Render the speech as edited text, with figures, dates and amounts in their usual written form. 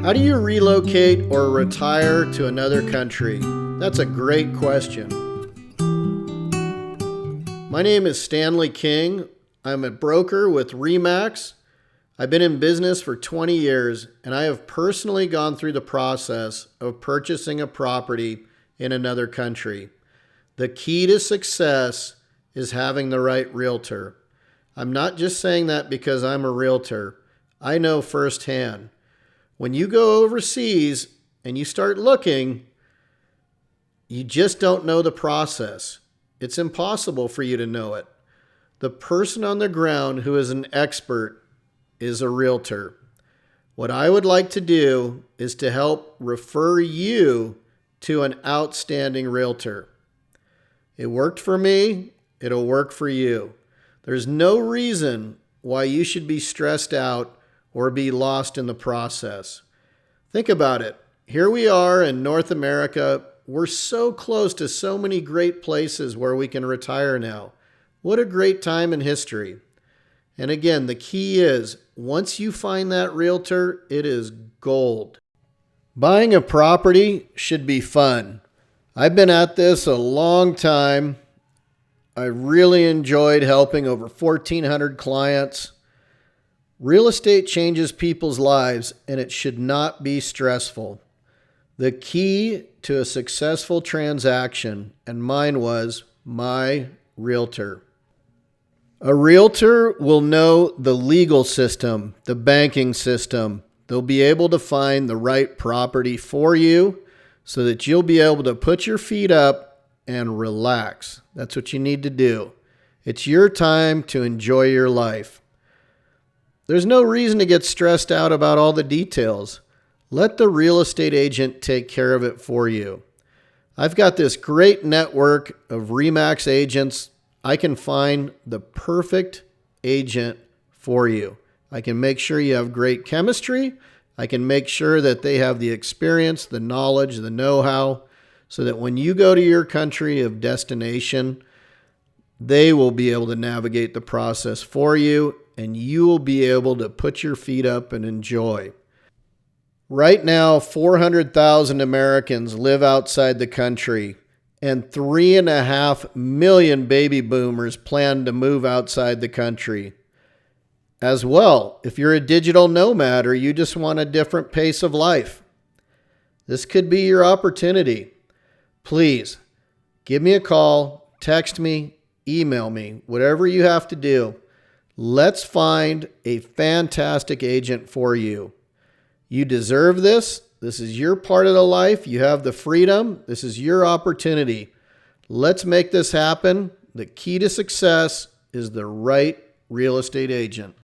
How do you relocate or retire to another country? That's a great question. My name is Stanley King. I'm a broker with RE/MAX. I've been in business for 20 years, and I have personally gone through the process of purchasing a property in another country. The key to success is having the right realtor. I'm not just saying that because I'm a realtor. I know firsthand. When you go overseas and you start looking, you just don't know the process. It's impossible for you to know it. The person on the ground who is an expert is a realtor. What I would like to do is to help refer you to an outstanding realtor. It worked for me. It'll work for you. There's no reason why you should be stressed out or be lost in the process. Think about it. Here we are in North America. We're so close to so many great places where we can retire now. What a great time in history. And again, the key is once you find that realtor, it is gold. Buying a property should be fun. I've been at this a long time. I really enjoyed helping over 1,400 clients. Real estate changes people's lives, and it should not be stressful. The key to a successful transaction, and mine was my realtor. A realtor will know the legal system, the banking system. They'll be able to find the right property for you so that you'll be able to put your feet up and relax. That's what you need to do. It's your time to enjoy your life. There's no reason to get stressed out about all the details. Let the real estate agent take care of it for you. I've got this great network of RE/MAX agents. I can find the perfect agent for you. I can make sure you have great chemistry. I can make sure that they have the experience, the knowledge, the know-how, so that when you go to your country of destination, they will be able to navigate the process for you, and you will be able to put your feet up and enjoy. Right now, 400,000 Americans live outside the country, and 3.5 million baby boomers plan to move outside the country. As well, if you're a digital nomad or you just want a different pace of life, this could be your opportunity. Please give me a call, text me, email me, whatever you have to do. Let's find a fantastic agent for you. You deserve this. This is your part of the life. You have the freedom. This is your opportunity. Let's make this happen. The key to success is the right real estate agent.